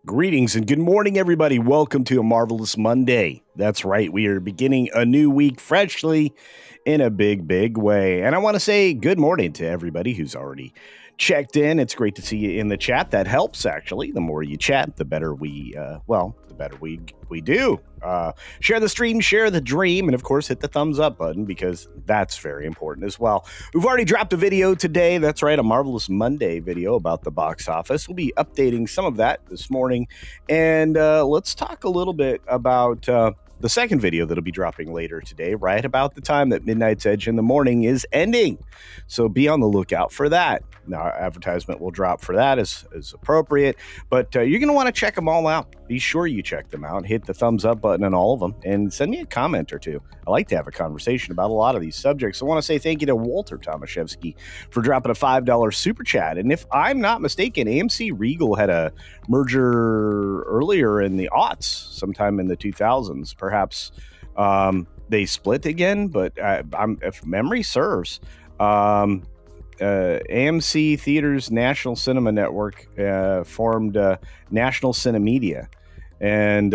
Greetings and good morning, everybody. Welcome to a marvelous Monday. That's right. We are beginning a new week freshly in a big way. And I want to say good morning to everybody who's already checked in. It's great to see you in the chat. That helps, actually. The more you chat, the better we do. Share the stream, share the dream, and of course, hit the thumbs up button because that's very important as well. We've already dropped a video today. That's right, a Marvelous Monday video about the box office. We'll be updating some of that this morning. And let's talk a little bit about the second video that'll be dropping later today, right about the time that Midnight's Edge in the morning is ending. So be on the lookout for that. Now, advertisement will drop for that as appropriate, but you're going to want to check them all out. Be sure you check them out. Hit the thumbs up button on all of them and send me a comment or two. I like to have a conversation about a lot of these subjects. I want to say thank you to Walter Tomaszewski for dropping a $5 super chat. And if I'm not mistaken, AMC Regal had a merger earlier in the aughts, sometime in the 2000s. Perhaps they split again, but if memory serves, AMC Theaters National Cinema Network formed National Cinemedia, and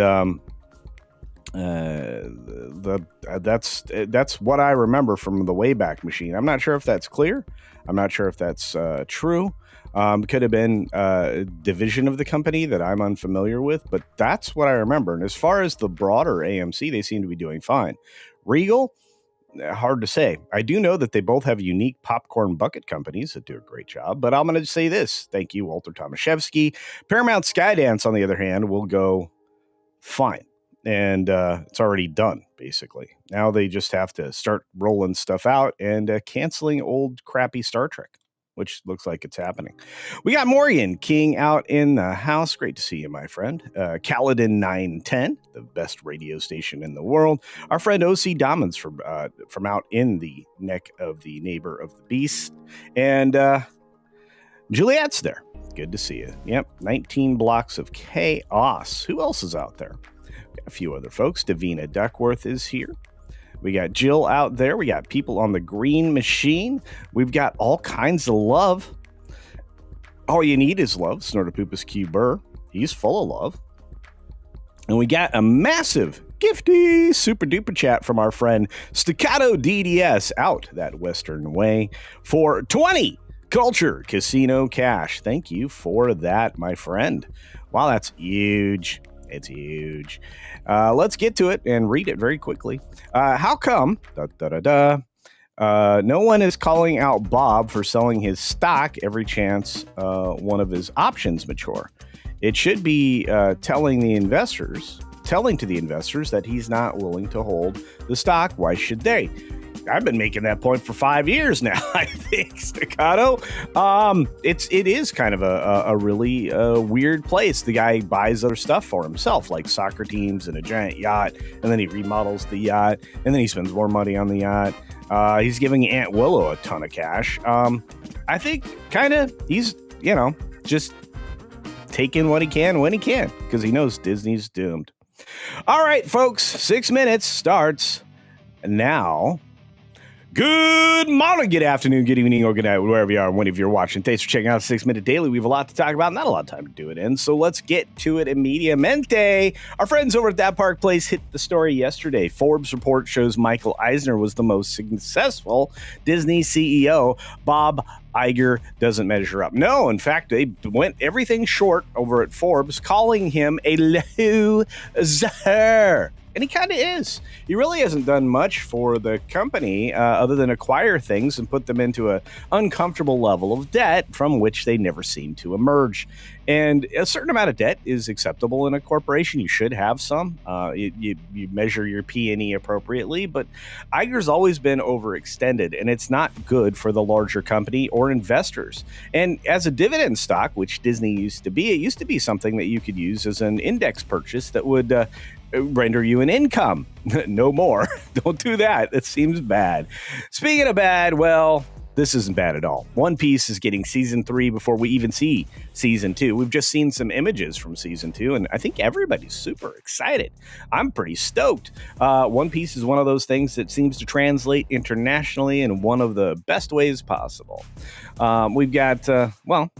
that's what I remember from the Wayback Machine. I'm not sure if that's clear. I'm not sure if that's true. Could have been a division of the company that I'm unfamiliar with, but that's what I remember. And as far as the broader AMC, they seem to be doing fine. Regal, hard to say. I do know that they both have unique popcorn bucket companies that do a great job, but I'm going to say this. Thank you, Walter Tomaszewski. Paramount Skydance, on the other hand, will go fine. And it's already done, basically. Now they just have to start rolling stuff out and canceling old crappy Star Trek, which looks like it's happening. We got Morgan King out in the house. Great to see you, my friend. Caledon 910, the best radio station in the world. Our friend O.C. Dommins from out in the neck of the neighbor of the beast. And Juliet's there. Good to see you. Yep, 19 blocks of chaos. Who else is out there? Got a few other folks. Davina Duckworth is here. We got Jill out there. We got people on the green machine. We've got all kinds of love. All you need is love. Snortopoopas Q Burr. He's full of love. And we got a massive, gifty, super duper chat from our friend Staccato DDS out that Western way for 20 Culture Casino cash. Thank you for that, my friend. Wow, that's huge. It's huge. Let's get to it and read it very quickly. How come no one is calling out Bob for selling his stock every chance one of his options mature? It should be telling to the investors that he's not willing to hold the stock. Why should they? I've been making that point for 5 years now, I think, Staccato. It is kind of a really weird place. The guy buys other stuff for himself, like soccer teams and a giant yacht, and then he remodels the yacht, and then he spends more money on the yacht. He's giving Aunt Willow a ton of cash. I think kind of he's, just taking what he can when he can, because he knows Disney's doomed. All right, folks, 6 minutes starts now. Good morning, good afternoon, good evening, or good night, wherever you are, whenever you're watching. Thanks for checking out 6 Minute Daily. We have a lot to talk about, not a lot of time to do it in, so let's get to it immediatamente. Our friends over at That Park Place hit the story yesterday. Forbes report shows Michael Eisner was the most successful Disney CEO. Bob Iger doesn't measure up. No, in fact, they went everything short over at Forbes, calling him a loser. And he kind of is. He really hasn't done much for the company other than acquire things and put them into an uncomfortable level of debt from which they never seem to emerge. And a certain amount of debt is acceptable in a corporation. You should have some. You measure your P&E appropriately, but Iger's always been overextended, and it's not good for the larger company or investors. And as a dividend stock, which Disney used to be, it used to be something that you could use as an index purchase that would render you an income. No more. Don't do that. It seems bad. Speaking of bad, well, this isn't bad at all. One Piece is getting season 3 before we even see season 2. We've just seen some images from season 2, and I think everybody's super excited. I'm pretty stoked. One Piece is one of those things that seems to translate internationally in one of the best ways possible. We've got,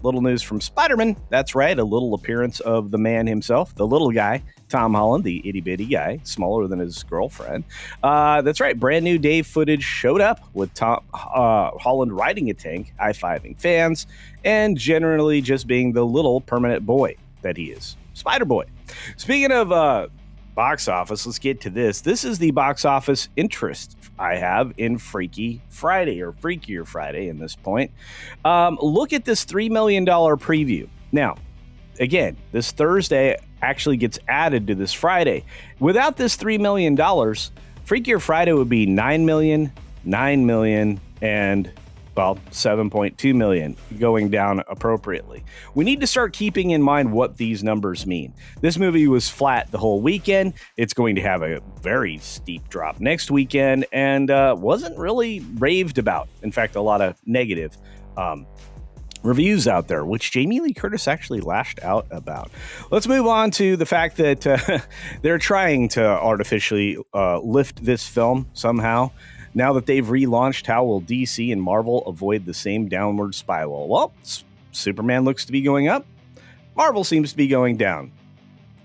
little news from Spider-Man. That's right, a little appearance of the man himself, the little guy, Tom Holland, the itty-bitty guy, smaller than his girlfriend. That's right, brand new Dave footage showed up with Tom Holland riding a tank, high-fiving fans, and generally just being the little permanent boy that he is. Spider-Boy. Speaking of box office, let's get to this. This is the box office interest I have in Freaky Friday, or Freakier Friday in this point. Look at this $3 million preview. Now, again, this Thursday actually gets added to this Friday. Without this $3 million, Freakier Friday would be $9 million, $9 million, and 7.2 million, going down appropriately. We need to start keeping in mind what these numbers mean. This movie was flat the whole weekend. It's going to have a very steep drop next weekend, and wasn't really raved about. In fact, a lot of negative reviews out there, which Jamie Lee Curtis actually lashed out about. Let's move on to the fact that they're trying to artificially lift this film somehow. Now that they've relaunched, how will DC and Marvel avoid the same downward spiral? Well, Superman looks to be going up. Marvel seems to be going down.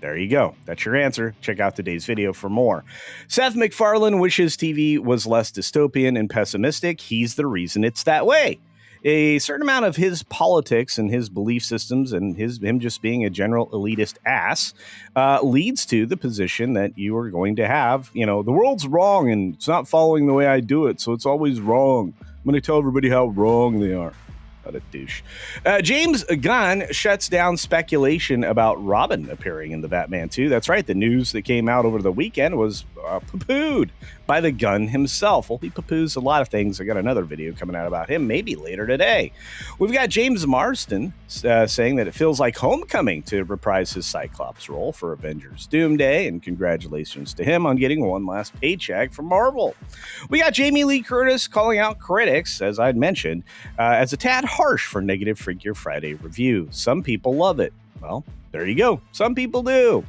There you go. That's your answer. Check out today's video for more. Seth MacFarlane wishes TV was less dystopian and pessimistic. He's the reason it's that way. A certain amount of his politics and his belief systems and him just being a general elitist ass leads to the position that you are going to have. You know, the world's wrong and it's not following the way I do it, so it's always wrong. I'm going to tell everybody how wrong they are. What a douche. James Gunn shuts down speculation about Robin appearing in the Batman 2. That's right. The news that came out over the weekend was poo-pooed by the Gunn himself. Well, he poo-poos a lot of things. I got another video coming out about him maybe later today. We've got James Marsden saying that it feels like homecoming to reprise his Cyclops role for Avengers Doomsday, and congratulations to him on getting one last paycheck from Marvel. We got Jamie Lee Curtis calling out critics, as I'd mentioned, as a tad harsh for negative Freakier Friday review. Some people love it. Well, there you go. Some people do.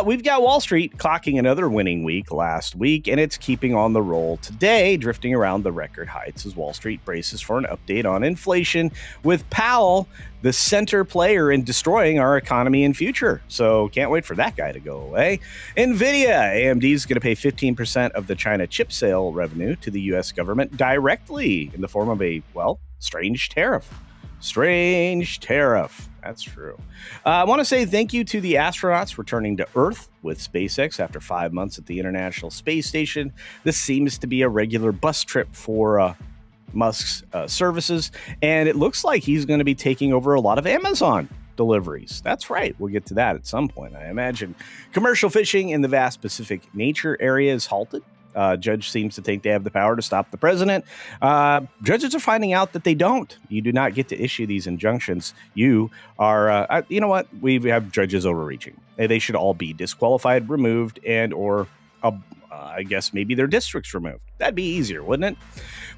We've got Wall Street clocking another winning week last week, and it's keeping on the roll today, drifting around the record heights as Wall Street braces for an update on inflation, with Powell the center player in destroying our economy and future. So can't wait for that guy to go away. NVIDIA, AMD is going to pay 15% of the China chip sale revenue to the U.S. government directly in the form of a, strange tariff. Strange tariff. That's true. I want to say thank you to the astronauts returning to Earth with SpaceX after 5 months at the International Space Station. This seems to be a regular bus trip for Musk's services, and it looks like he's going to be taking over a lot of Amazon deliveries. That's right. We'll get to that at some point, I imagine. Commercial fishing in the vast Pacific nature area is halted. Judge seems to think they have the power to stop the president. Judges are finding out that they don't. You do not get to issue these injunctions. You are, you know what? We have judges overreaching. They should all be disqualified, removed, and or I guess maybe their districts removed. That'd be easier, wouldn't it?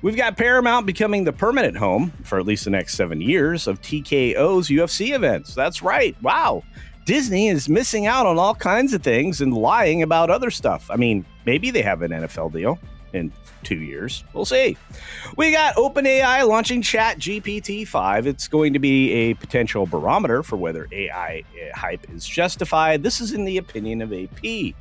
We've got Paramount becoming the permanent home for at least the next 7 years of TKO's UFC events. That's right. Wow. Disney is missing out on all kinds of things and lying about other stuff. I mean, maybe they have an NFL deal in 2 years. We'll see. We got OpenAI launching ChatGPT-5. It's going to be a potential barometer for whether AI hype is justified. This is in the opinion of AP.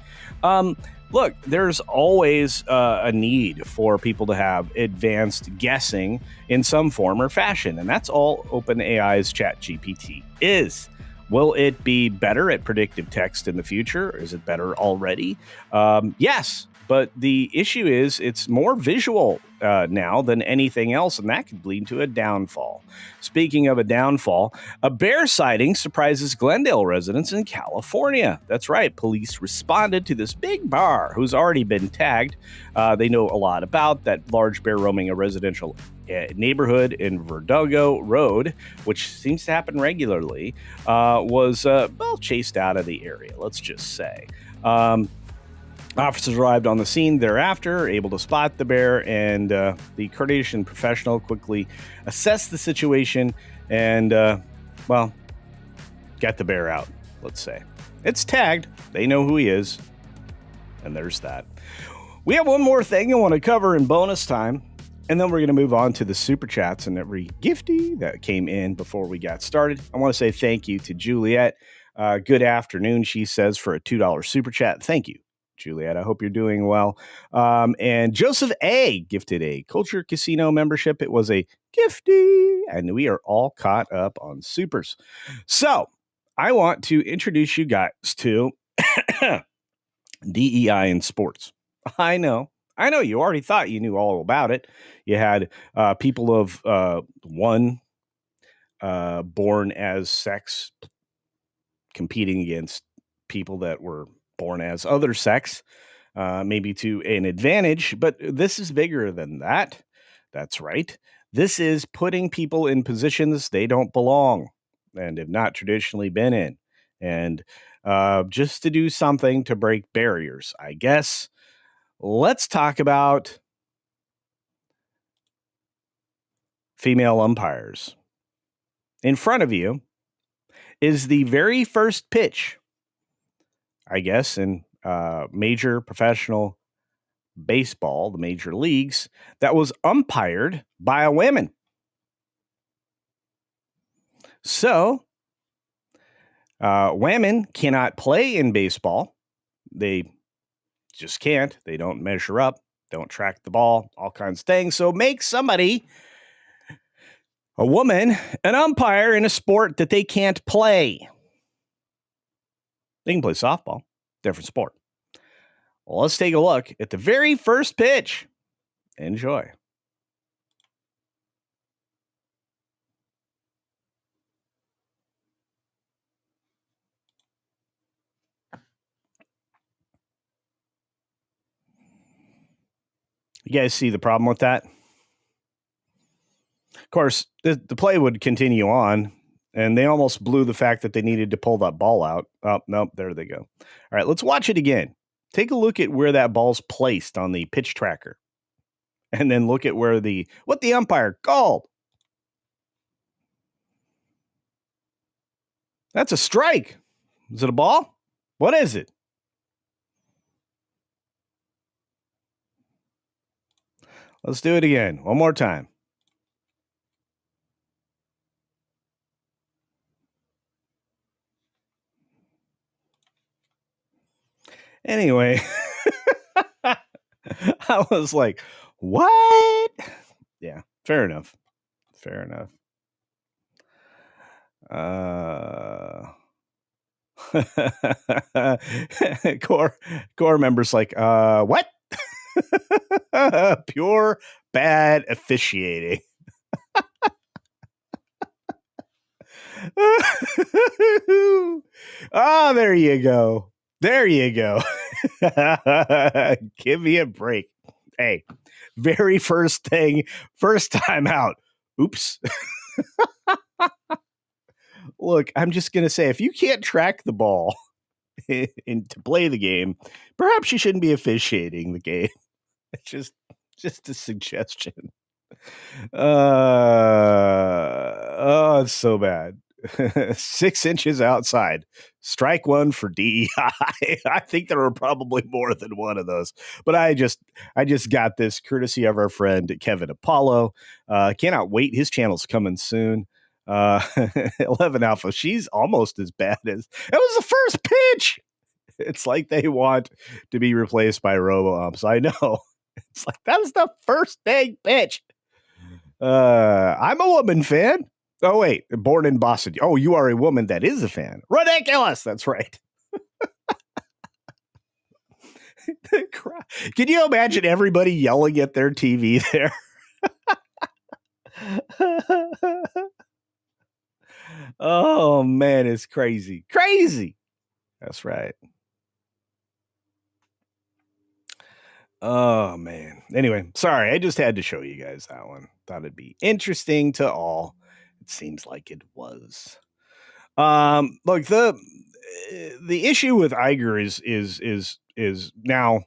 Look, there's always a need for people to have advanced guessing in some form or fashion, and that's all OpenAI's ChatGPT is. Will it be better at predictive text in the future? Is it better already? Yes, but the issue is it's more visual now than anything else, and that could lead to a downfall. Speaking of a downfall, a bear sighting surprises Glendale residents in California. That's right, police responded to this big bear who's already been tagged. They know a lot about that large bear roaming a residential neighborhood in Verdugo Road, which seems to happen regularly, was chased out of the area, let's just say. Officers arrived on the scene thereafter, able to spot the bear, and the Kardashian professional quickly assessed the situation and, got the bear out, let's say. It's tagged. They know who he is. And there's that. We have one more thing I want to cover in bonus time, and then we're going to move on to the super chats and every gifty that came in before we got started. I want to say thank you to Juliet. Good afternoon, she says, for a $2 super chat. Thank you, Juliet. I hope you're doing well. And Joseph A. gifted a Culture Casino membership. It was a gifty, and we are all caught up on supers. So I want to introduce you guys to DEI in sports. I know you already thought you knew all about it. You had people of one born as sex competing against people that were born as other sex, maybe to an advantage. But this is bigger than that. That's right. This is putting people in positions they don't belong and have not traditionally been in. And just to do something to break barriers, I guess. Let's talk about female umpires. In front of you is the very first pitch, I guess, in major professional baseball, the major leagues, that was umpired by a woman. So, women cannot play in baseball. They just can't. They don't measure up, don't track the ball, all kinds of things. So make somebody, a woman, an umpire in a sport that they can't play. They can play softball, different sport. Well, let's take a look at the very first pitch. Enjoy. You guys see the problem with that? Of course, the play would continue on, and they almost blew the fact that they needed to pull that ball out. Oh, nope, there they go. All right, let's watch it again. Take a look at where that ball's placed on the pitch tracker, and then look at what the umpire called. That's a strike. Is it a ball? What is it? Let's do it again. One more time. Anyway, I was like, what? Yeah, fair enough. Fair enough. Core members like, what? Pure bad officiating. Oh, there you go. There you go. Give me a break. Hey, very first thing, first time out. Oops. Look, I'm just going to say, if you can't track the ball to play the game, perhaps you shouldn't be officiating the game. It's just a suggestion. Oh, it's so bad. 6 inches outside. Strike one for DEI. I think there were probably more than one of those, but I just got this courtesy of our friend Kevin Apollo. Cannot wait. His channel's coming soon. 11 Alpha. She's almost as bad as it was the first pitch. It's like they want to be replaced by robo-umps. I know. It's like that is the first dang pitch. I'm a woman fan. Oh, wait, born in Boston. Oh, you are a woman that is a fan. Ridiculous. That's right. Can you imagine everybody yelling at their TV there? Oh, man, it's crazy. Crazy. That's right. Oh, man. Anyway, sorry. I just had to show you guys that one. Thought it'd be interesting to all. It seems like it was. Look, the issue with Iger is is now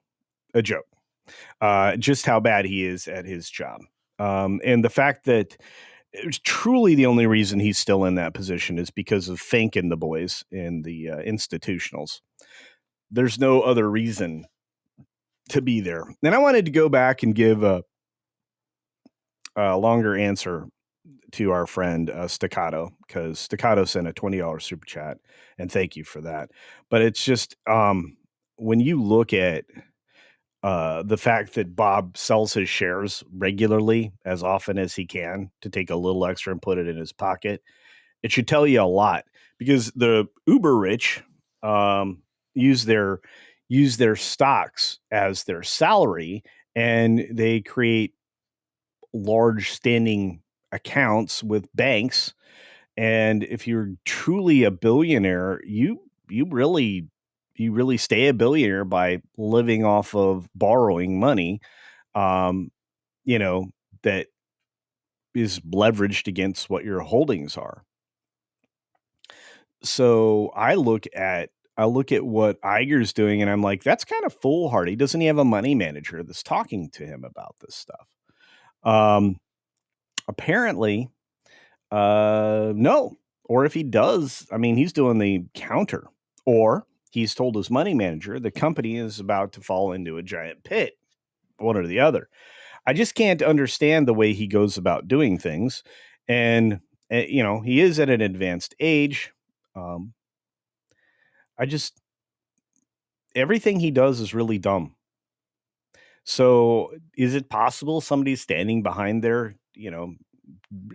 a joke. Just how bad he is at his job. And the fact that it's truly the only reason he's still in that position is because of Fink and the boys in the institutionals. There's no other reason to be there. And I wanted to go back and give a longer answer to our friend Staccato, because Staccato sent a $20 super chat, and thank you for that. But it's just when you look at the fact that Bob sells his shares regularly, as often as he can, to take a little extra and put it in his pocket, it should tell you a lot, because the uber rich use their stocks as their salary, and they create large standing accounts with banks. And if you're truly a billionaire, you really stay a billionaire by living off of borrowing money, you know, that is leveraged against what your holdings are. So I look at what Iger's doing, and I'm like, that's kind of foolhardy. Doesn't he have a money manager that's talking to him about this stuff? Apparently, no. Or if he does, I mean, he's doing the counter, or he's told his money manager the company is about to fall into a giant pit, one or the other. I just can't understand the way he goes about doing things. And, he is at an advanced age. Everything he does is really dumb. So is it possible somebody's standing behind there,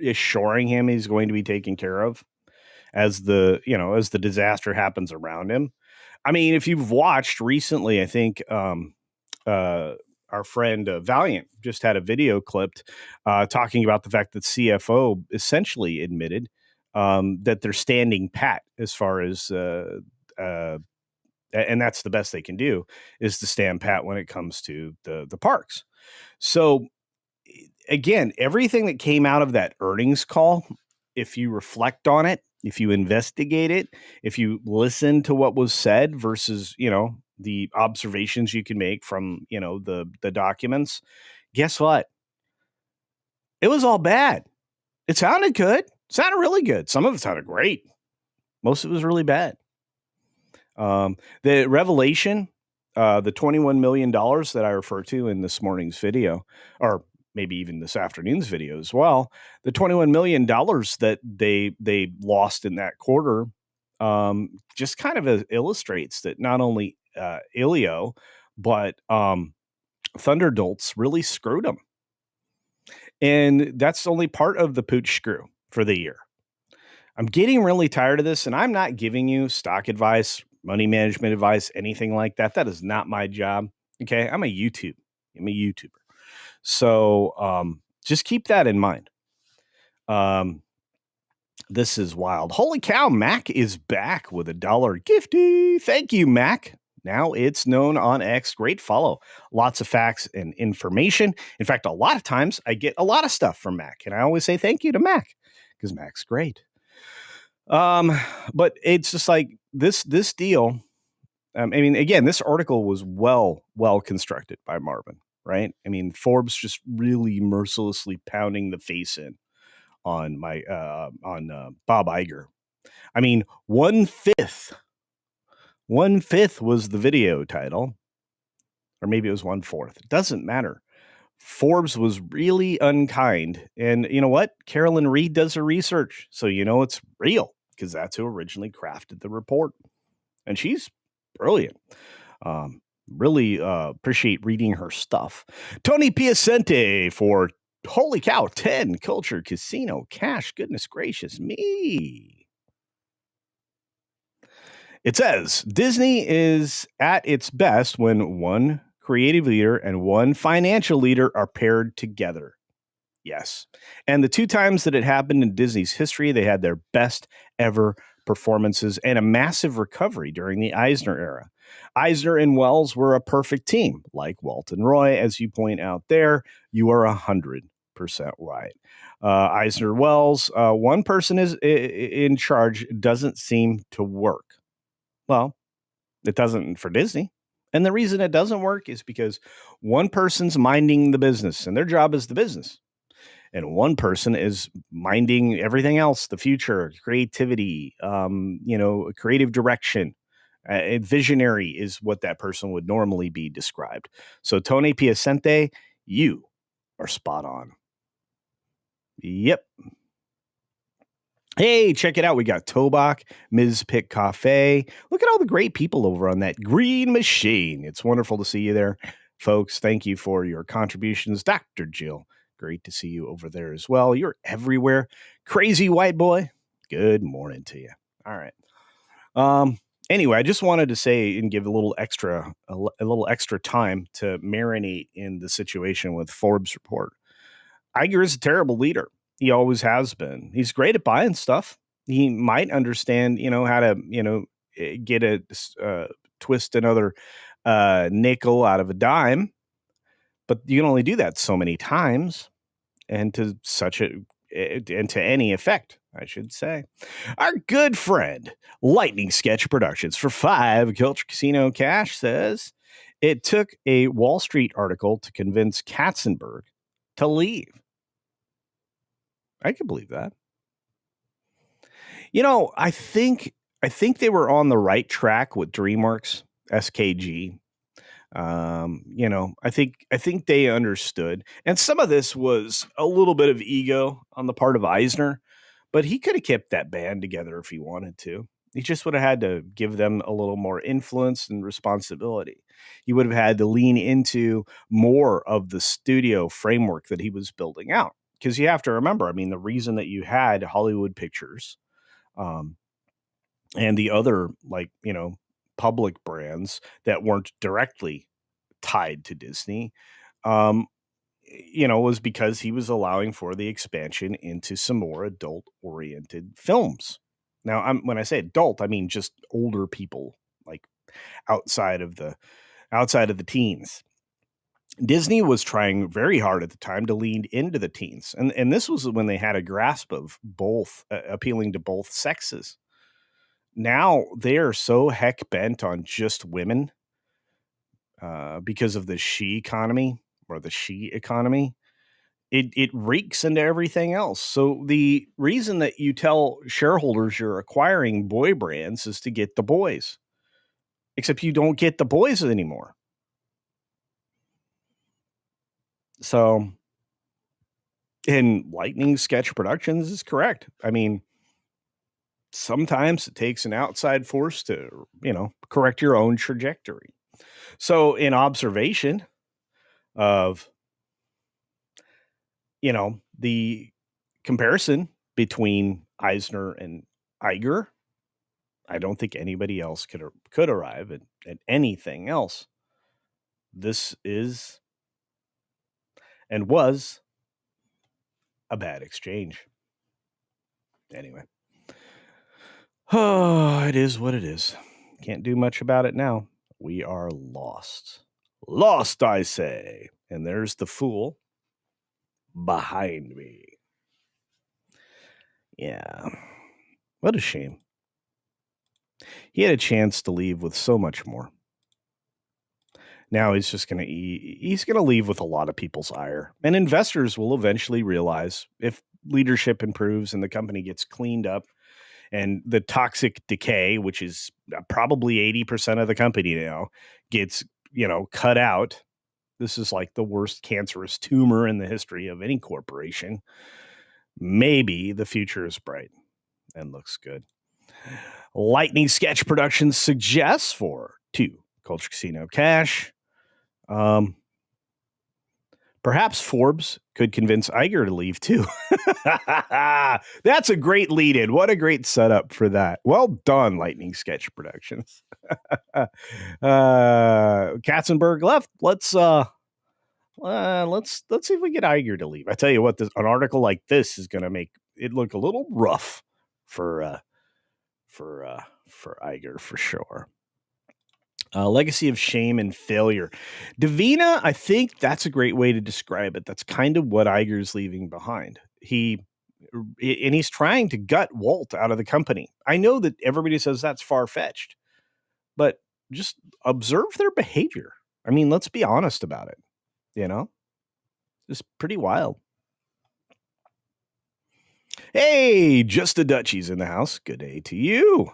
assuring him he's going to be taken care of as the disaster happens around him? I mean, if you've watched recently, I think our friend Valiant just had a video clipped talking about the fact that CFO essentially admitted that they're standing pat as far as, and that's the best they can do, is to stand pat when it comes to the parks. So again, everything that came out of that earnings call, if you reflect on it, if you investigate it, if you listen to what was said versus, the observations you can make from, the documents, guess what? It was all bad. It sounded good. It sounded really good. Some of it sounded great. Most of it was really bad. The revelation, the $21 million that I refer to in this morning's video, or maybe even this afternoon's video as well, the $21 million that they lost in that quarter, just kind of illustrates that not only Ilio, but Thunderdolts really screwed them. And that's only part of the pooch screw for the year. I'm getting really tired of this, and I'm not giving you stock advice, money management advice, anything like that. That is not my job. Okay. I'm a YouTuber. So just keep that in mind. This is wild. Holy cow, Mac is back with $1 gifty. Thank you, Mac. Now it's known on X. Great follow. Lots of facts and information. In fact, a lot of times I get a lot of stuff from Mac, and I always say thank you to Mac because Mac's great. But it's just like this deal. I mean, again, this article was well constructed by Marvin, right? I mean, Forbes just really mercilessly pounding the face in on Bob Iger. I mean, 1/5 was the video title, or maybe it was 1/4. It doesn't matter. Forbes was really unkind. And you know what? Carolyn Reed does her research. So it's real, because that's who originally crafted the report. And she's brilliant. Really appreciate reading her stuff. Tony Piacente for holy cow, 10 Culture Casino cash. Goodness gracious me. It says Disney is at its best when one creative leader and one financial leader are paired together. Yes. And the 2 times that it happened in Disney's history, they had their best ever performances and a massive recovery during the Eisner era. Eisner and Wells were a perfect team, like Walt and Roy, as you point out there. You are 100% right. Eisner Wells, one person is in charge, doesn't seem to work. Well, it doesn't for Disney. And the reason it doesn't work is because one person's minding the business and their job is the business. And one person is minding everything else, the future, creativity, creative direction. Visionary is what that person would normally be described. So Tony Piacente, you are spot on. Yep. Hey, check it out. We got Tobach, Ms. Pick Cafe. Look at all the great people over on that green machine. It's wonderful to see you there, folks. Thank you for your contributions. Dr. Jill, great to see you over there as well. You're everywhere. Crazy white boy, good morning to you. All right. Anyway, I just wanted to say and give a little extra time to marinate in the situation with Forbes report. Iger is a terrible leader. He always has been. He's great at buying stuff. He might understand, how to, get a twist another nickel out of a dime, but you can only do that so many times, and to any effect, I should say. Our good friend Lightning Sketch Productions for 5 Culture Casino Cash says it took a Wall Street article to convince Katzenberg to leave. I can believe that. I think they were on the right track with DreamWorks, SKG. I think they understood. And some of this was a little bit of ego on the part of Eisner, but he could have kept that band together if he wanted to. He just would have had to give them a little more influence and responsibility. He would have had to lean into more of the studio framework that he was building out. Because you have to remember, the reason that you had Hollywood Pictures and the other, public brands that weren't directly tied to Disney, was because he was allowing for the expansion into some more adult-oriented films. Now, when I say adult, I mean just older people, like outside of the teens. Disney was trying very hard at the time to lean into the teens. And this was when they had a grasp of both, appealing to both sexes. Now they are so heck bent on just women because of the she economy or the she economy. It reeks into everything else. So the reason that you tell shareholders you're acquiring boy brands is to get the boys. Except you don't get the boys anymore. So, and Lightning Sketch Productions is correct. Sometimes it takes an outside force to, correct your own trajectory. So, in observation of, the comparison between Eisner and Iger, I don't think anybody else could arrive at anything else. This is and was a bad exchange. Anyway. Oh, it is what it is. Can't do much about it now. We are lost. Lost, I say. And there's the fool behind me. Yeah. What a shame. He had a chance to leave with so much more. Now he's just going to leave with a lot of people's ire. And investors will eventually realize if leadership improves and the company gets cleaned up and the toxic decay, which is probably 80% of the company now, gets, cut out. This is like the worst cancerous tumor in the history of any corporation. Maybe the future is bright and looks good. Lightning Sketch Productions suggests for 2 Culture Casino Cash. Perhaps Forbes could convince Iger to leave too. That's a great lead-in. What a great setup for that. Well done, Lightning Sketch Productions. Katzenberg left. Let's see if we get Iger to leave. I tell you what, an article like this is going to make it look a little rough for Iger for sure. Legacy of shame and failure. Davina, I think that's a great way to describe it. That's kind of what Iger's leaving behind. He's trying to gut Walt out of the company. I know that everybody says that's far-fetched, but just observe their behavior. I mean, let's be honest about it. It's pretty wild. Hey, just a Dutchie's in the house. Good day to you.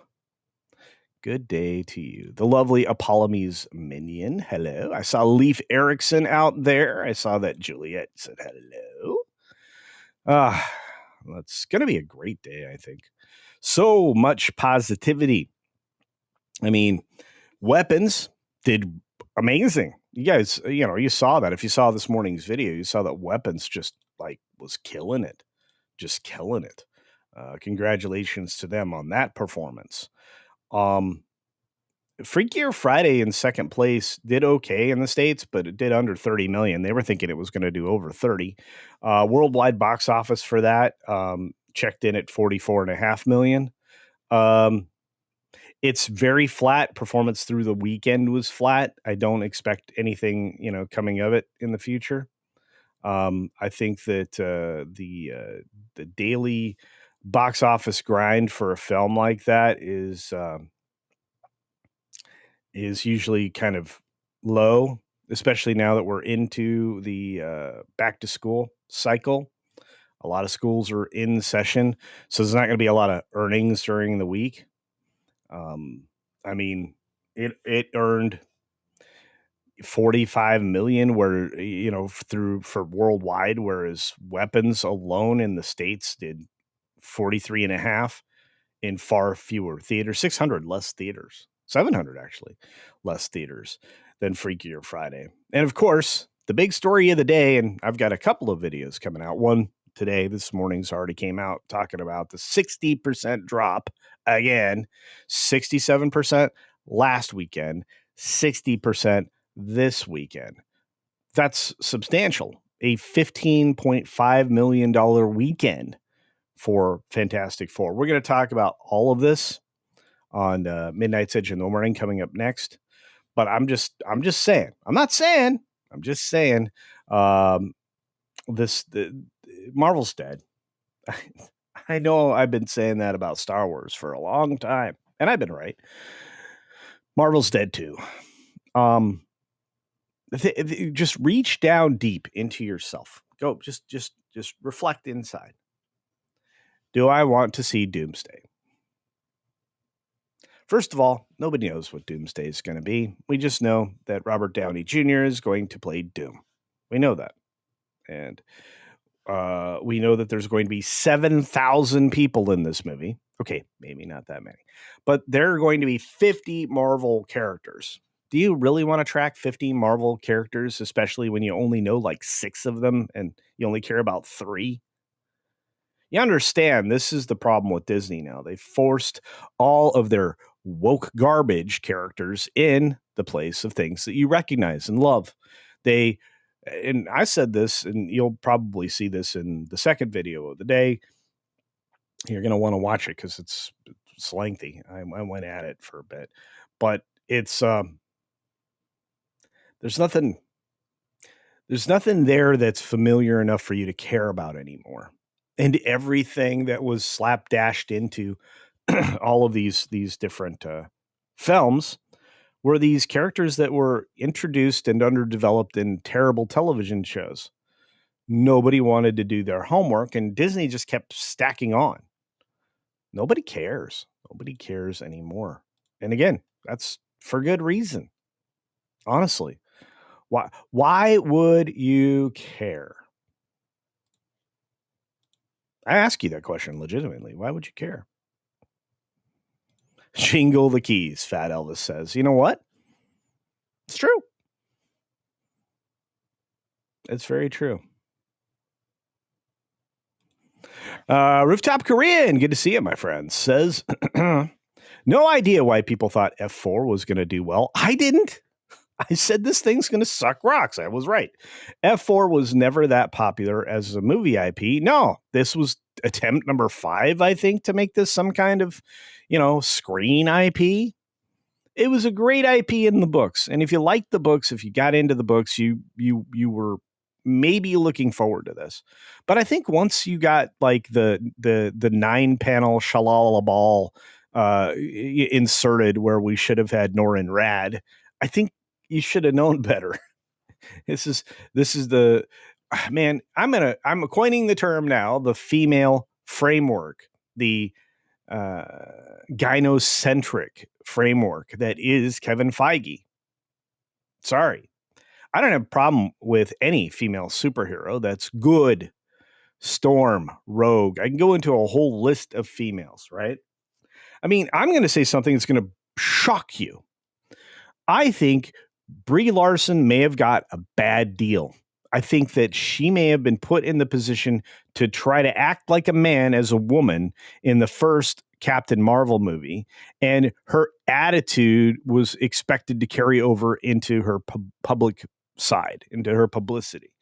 Good day to you. The lovely Apollome's Minion. Hello. I saw Leif Erikson out there. I saw that Juliet said hello. It's going to be a great day, I think. So much positivity. I mean, Weapons did amazing. You guys, you saw that. If you saw this morning's video, you saw that Weapons just was killing it. Just killing it. Congratulations to them on that performance. Freakier Friday in second place did okay in the States, but it did under 30 million. They were thinking it was going to do over 30. Worldwide box office for that checked in at 44.5 million. It's very flat. Performance through the weekend was flat. I don't expect anything, coming of it in the future. I think that the daily box office grind for a film like that is usually kind of low, especially now that we're into the back to school cycle. A lot of schools are in session, so there's not going to be a lot of earnings during the week. I mean, it earned 45 million where, for worldwide, whereas Weapons alone in the States did 43.5 in far fewer theaters, 600 less theaters, 700 actually less theaters than Freakier Friday. And of course, the big story of the day, and I've got a couple of videos coming out. One today, this morning's already came out talking about the 60% drop again, 67% last weekend, 60% this weekend. That's substantial. A $15.5 million weekend for Fantastic Four. We're going to talk about all of this on Midnight's Edge in the Morning coming up next. But I'm just saying. I'm not saying. I'm just saying. Marvel's dead. I know I've been saying that about Star Wars for a long time, and I've been right. Marvel's dead too. Just reach down deep into yourself. Go, just reflect inside. Do I want to see Doomsday? First of all, nobody knows what Doomsday is going to be. We just know that Robert Downey Jr. is going to play Doom. We know that. And we know that there's going to be 7,000 people in this movie. Okay, maybe not that many. But there are going to be 50 Marvel characters. Do you really want to track 50 Marvel characters, especially when you only know like 6 of them and you only care about 3? You understand, this is the problem with Disney now. They forced all of their woke garbage characters in the place of things that you recognize and love. And I said this, and you'll probably see this in the second video of the day. You're going to want to watch it because it's lengthy. I went at it for a bit, but it's there's nothing there that's familiar enough for you to care about anymore. And everything that was slapdashed into all of these different films were these characters that were introduced and underdeveloped in terrible television shows. Nobody wanted to do their homework, and Disney just kept stacking on. Nobody cares. Nobody cares anymore. And again, that's for good reason. Honestly, why would you care? I ask you that question legitimately. Why would you care? Jingle the keys, Fat Elvis says. You know what? It's true. It's very true. Rooftop Korean, good to see you, my friend, says, no idea why people thought F4 was going to do well. I didn't. I said this thing's going to suck rocks. I was right. F4 was never that popular as a movie IP. No, this was attempt number 5, I think, to make this some kind of, screen IP. It was a great IP in the books. And if you liked the books, if you got into the books, you were maybe looking forward to this. But I think once you got like the 9-panel shalala ball inserted where we should have had Norin Rad. I think you should have known better. This is the man. I'm coining the term now, the female framework, the gynocentric framework that is Kevin Feige. Sorry, I don't have a problem with any female superhero that's good. Storm, Rogue. I can go into a whole list of females, right? I mean, I'm going to say something that's going to shock you. I think Brie Larson may have got a bad deal. I think that she may have been put in the position to try to act like a man as a woman in the first Captain Marvel movie, and her attitude was expected to carry over into her public side, into her publicity.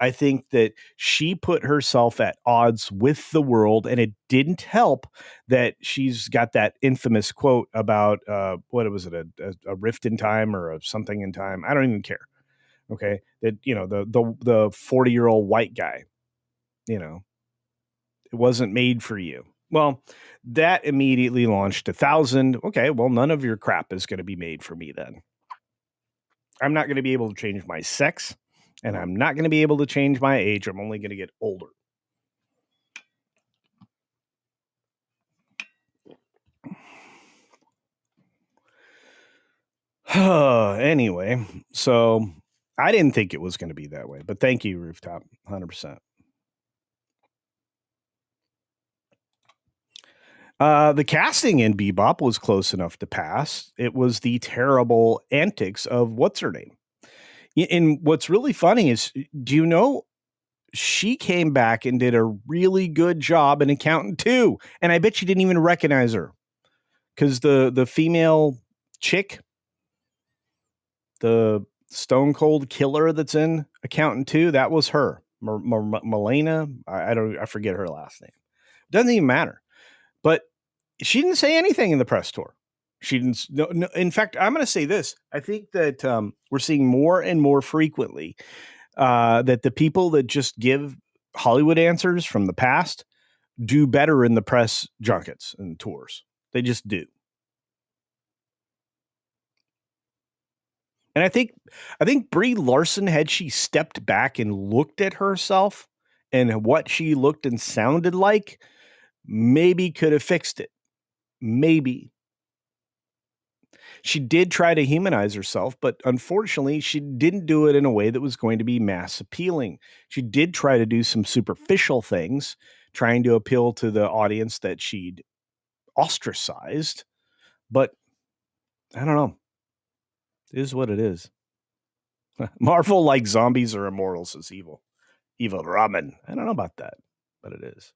I think that she put herself at odds with the world, and it didn't help that she's got that infamous quote about what was it, a rift in time or something in time? I don't even care. Okay, that the 40-year-old white guy, it wasn't made for you. Well, that immediately launched 1,000. Okay, well, none of your crap is going to be made for me then. I'm not going to be able to change my sex, and I'm not going to be able to change my age. I'm only going to get older. Anyway, so I didn't think it was going to be that way, but thank you, Rooftop, 100%. The casting in Bebop was close enough to pass. It was the terrible antics of what's her name. And what's really funny is, do you know, she came back and did a really good job in Accountant 2, and I bet you didn't even recognize her because the female chick, the stone cold killer that's in Accountant 2, that was her. Milena, I forget her last name. Doesn't even matter. But she didn't say anything in the press tour. She didn't. No, in fact, I'm going to say this. I think that we're seeing more and more frequently that the people that just give Hollywood answers from the past do better in the press junkets and tours. They just do. And I think Brie Larson, had she stepped back and looked at herself and what she looked and sounded like, maybe could have fixed it. Maybe. She did try to humanize herself, but unfortunately, she didn't do it in a way that was going to be mass appealing. She did try to do some superficial things, trying to appeal to the audience that she'd ostracized. But I don't know. It is what it is. Marvel, like zombies are immortal, says Evil. Evil Ramen. I don't know about that, but it is.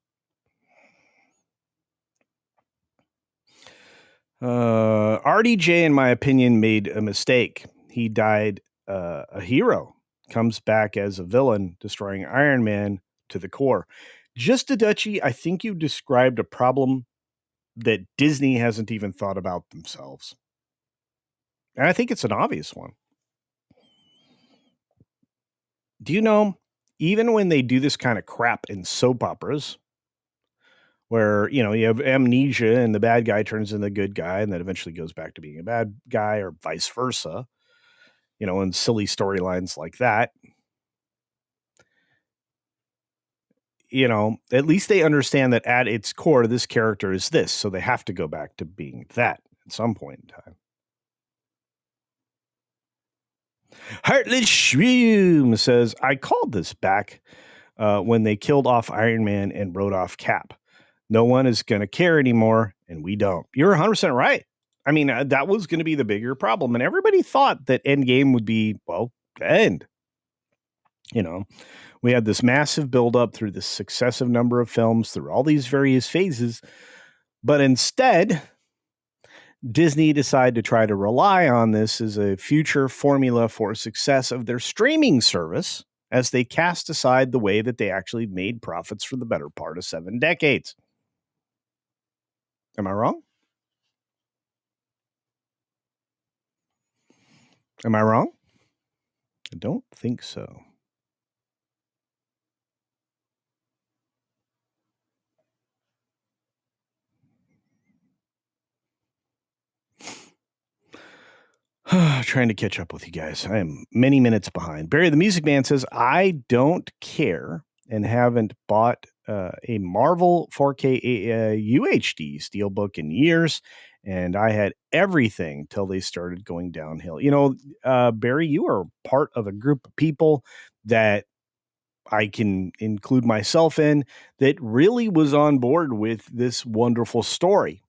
RDJ, in my opinion, made a mistake. He died a hero, comes back as a villain, destroying Iron Man to the core. Just a Dutchie, I think you described a problem that Disney hasn't even thought about themselves. And I think it's an obvious one. Do you know, even when they do this kind of crap in soap operas, where, you have amnesia and the bad guy turns into the good guy and then eventually goes back to being a bad guy, or vice versa, and silly storylines like that, at least they understand that at its core, this character is this. So they have to go back to being that at some point in time. Heartless Shroom says, I called this back when they killed off Iron Man and wrote off Cap. No one is going to care anymore, and we don't. You're 100% right. I mean, that was going to be the bigger problem, and everybody thought that Endgame would be, well, the end. We had this massive buildup through this successive number of films, through all these various phases, but instead, Disney decided to try to rely on this as a future formula for success of their streaming service, as they cast aside the way that they actually made profits for the better part of 7 decades. Am I wrong? Am I wrong? I don't think so. Trying to catch up with you guys. I am many minutes behind. Barry the Music Man says, I don't care and haven't bought a Marvel 4K UHD Steelbook in years. And I had everything till they started going downhill. Barry, you are part of a group of people that I can include myself in that really was on board with this wonderful story.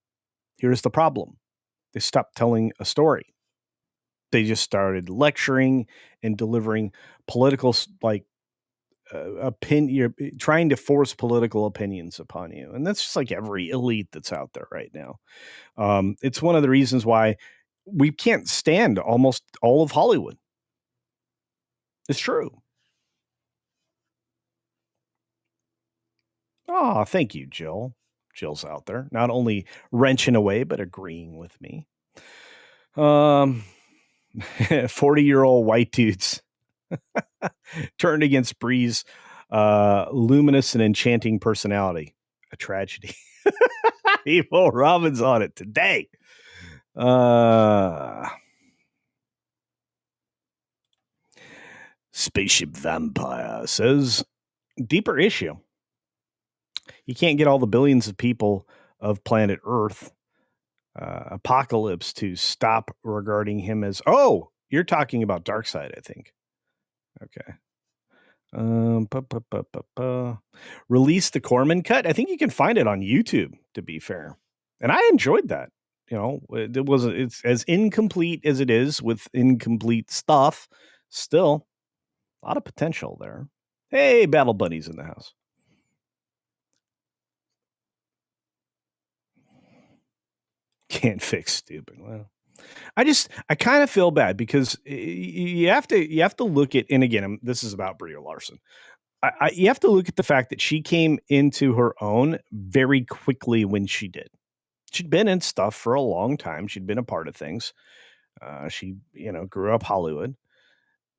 Here's the problem. They stopped telling a story. They just started lecturing and delivering political, opinion. You're trying to force political opinions upon you. And that's just like every elite that's out there right now. It's one of the reasons why we can't stand almost all of Hollywood. It's true. Oh, thank you, Jill. Jill's out there, not only wrenching away, but agreeing with me. 40-year-old white dudes turned against Bree's luminous and enchanting personality. A tragedy. Evil Robin's on it today. Spaceship Vampire says, deeper issue. You can't get all the billions of people of planet Earth Apocalypse to stop regarding him as, oh, you're talking about Darkseid, I think. Okay. Release the Corman cut. I think you can find it on YouTube, to be fair. And I enjoyed that. It's as incomplete as it is with incomplete stuff. Still, a lot of potential there. Hey, Battle Buddies in the house. Can't fix stupid. Well, I kind of feel bad because you have to look at, and again, this is about Brie Larson. You have to look at the fact that she came into her own very quickly when she did. She'd been in stuff for a long time. She'd been a part of things. She, grew up Hollywood.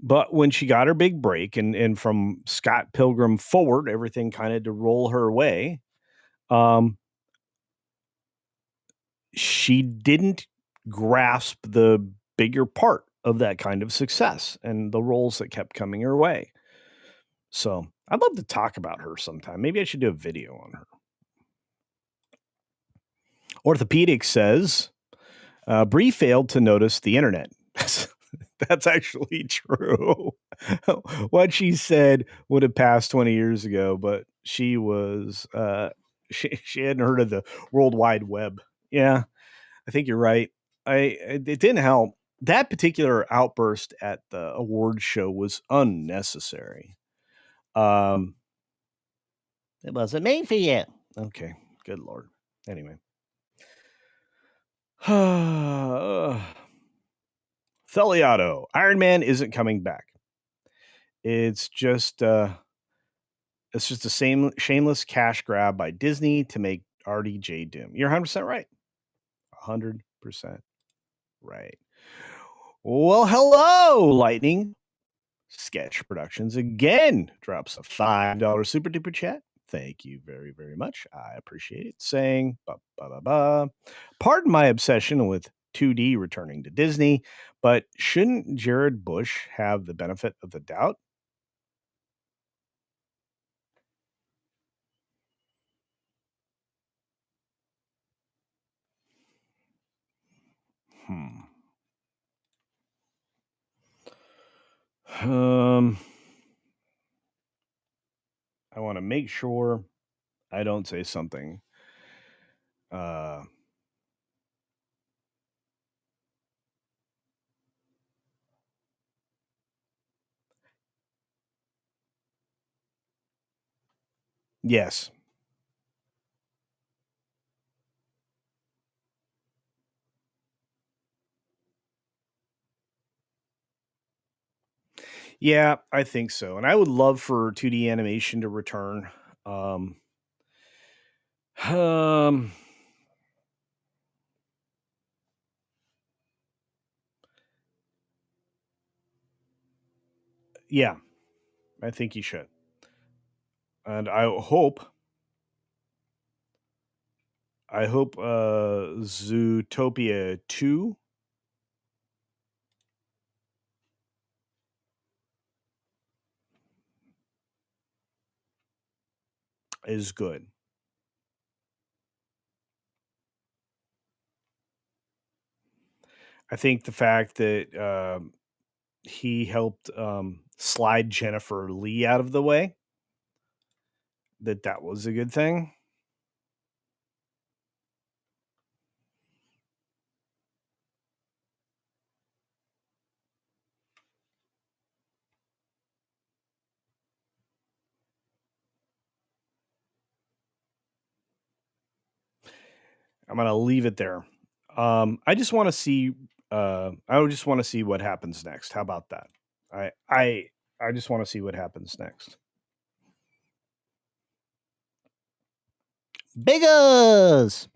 But when she got her big break and from Scott Pilgrim forward, everything kind of to roll her way, she didn't grasp the bigger part of that kind of success and the roles that kept coming her way. So I'd love to talk about her sometime. Maybe I should do a video on her. Orthopedic says, Brie failed to notice the internet. That's actually true. What she said would have passed 20 years ago, but she was, she hadn't heard of the World Wide Web. Yeah, I think you're right. It didn't help. That particular outburst at the awards show was unnecessary. It wasn't made for you. Okay, good Lord. Anyway. Theliato, Iron Man isn't coming back. It's just a shameless cash grab by Disney to make RDJ Doom. You're 100% right. 100% right. Well, hello, Lightning. Sketch Productions again drops a $5 super duper chat. Thank you very, very much. I appreciate it. Saying, pardon my obsession with 2D returning to Disney, but shouldn't Jared Bush have the benefit of the doubt? I want to make sure I don't say something. Yes. Yeah, I think so. And I would love for 2D animation to return. Yeah, I think you should. And I hope Zootopia 2 is good. I think the fact that he helped slide Jennifer Lee out of the way, that was a good thing. I'm gonna leave it there. I just want to see. I just want to see what happens next. How about that? I I I just want to see what happens next. Biggles.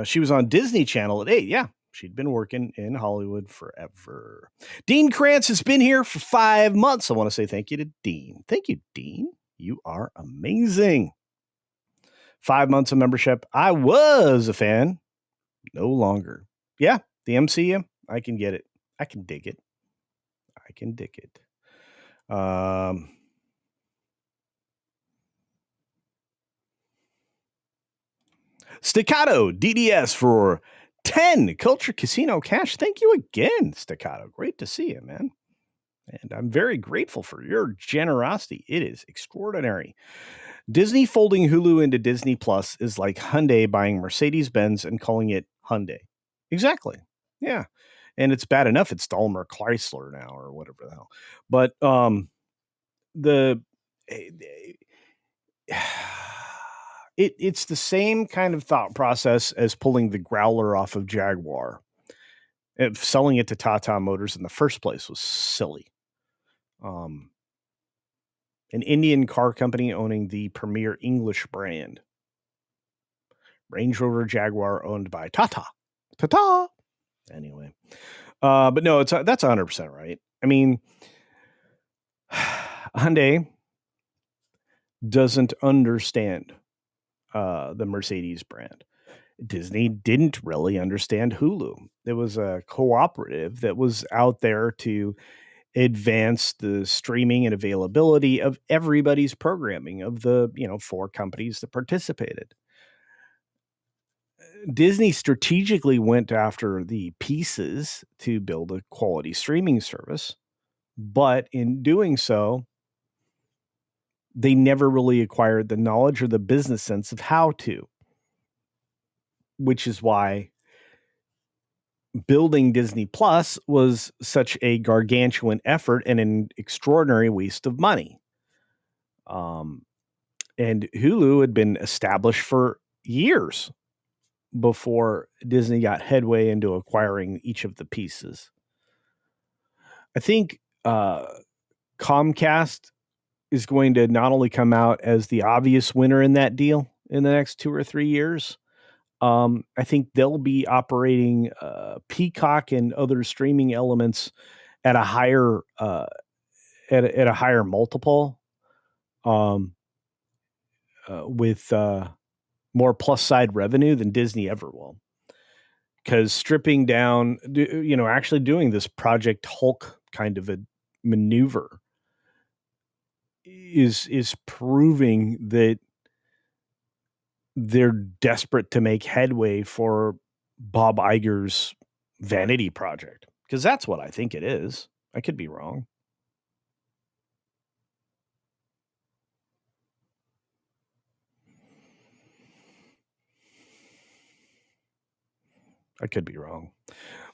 She was on Disney Channel at 8. Yeah, she'd been working in Hollywood forever. Dean Krantz has been here for 5 months. I want to say thank you to Dean. Thank you, Dean. You are amazing. 5 months of membership. I was a fan. No longer. Yeah, the MCU. I can get it. I can dig it. I can dig it. Staccato DDS for 10 Culture Casino cash. Thank you again, Staccato. Great to see you, man. And I'm very grateful for your generosity. It is extraordinary. Disney folding Hulu into Disney Plus is like Hyundai buying Mercedes-Benz and calling it Hyundai. Exactly. Yeah. And it's bad enough it's Daimler Chrysler now or whatever the hell. But the it's the same kind of thought process as pulling the Growler off of Jaguar. Selling it to Tata Motors in the first place was silly. An Indian car company owning the premier English brand. Range Rover Jaguar owned by Tata. Tata. Anyway. But no, that's 100% right. I mean, Hyundai doesn't understand the Mercedes brand. Disney didn't really understand Hulu. It was a cooperative that was out there to advance the streaming and availability of everybody's programming of the 4 companies that participated. Disney strategically went after the pieces to build a quality streaming service, but in doing so, they never really acquired the knowledge or the business sense of how to, which is why building Disney Plus was such a gargantuan effort and an extraordinary waste of money. And Hulu had been established for years before Disney got headway into acquiring each of the pieces. I think Comcast is going to not only come out as the obvious winner in that deal in the next 2 or 3 years. I think they'll be operating Peacock and other streaming elements at a higher at a higher multiple, with more plus side revenue than Disney ever will. Because stripping down, actually doing this Project Hulk kind of a maneuver is proving that they're desperate to make headway for Bob Iger's vanity project, because that's what I think it is. I could be wrong. I could be wrong.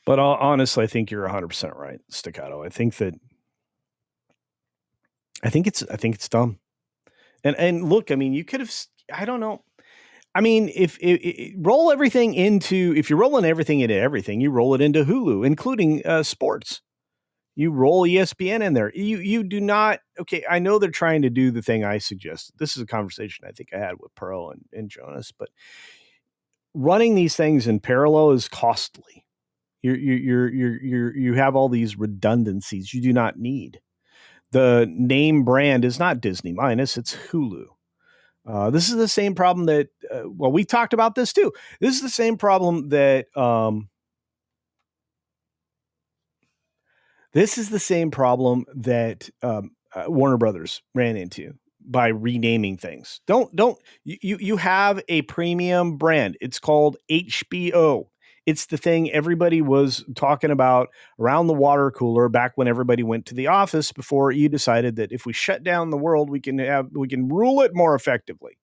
But honestly, I think you're 100% right, Staccato. I think it's dumb. And look, I mean, you could have, I don't know. I mean, if roll everything into, if you're rolling everything into everything, you roll it into Hulu, including sports. You roll ESPN in there. You do not. Okay, I know they're trying to do the thing I suggested. This is a conversation I think I had with Pearl and Jonas, but running these things in parallel is costly. You have all these redundancies you do not need. The name brand is not Disney minus, it's Hulu. This is the same problem that, we talked about this too. This is the same problem that, Warner Brothers ran into by renaming things. Don't you have a premium brand. It's called HBO. It's the thing everybody was talking about around the water cooler back when everybody went to the office before you decided that if we shut down the world, we can rule it more effectively.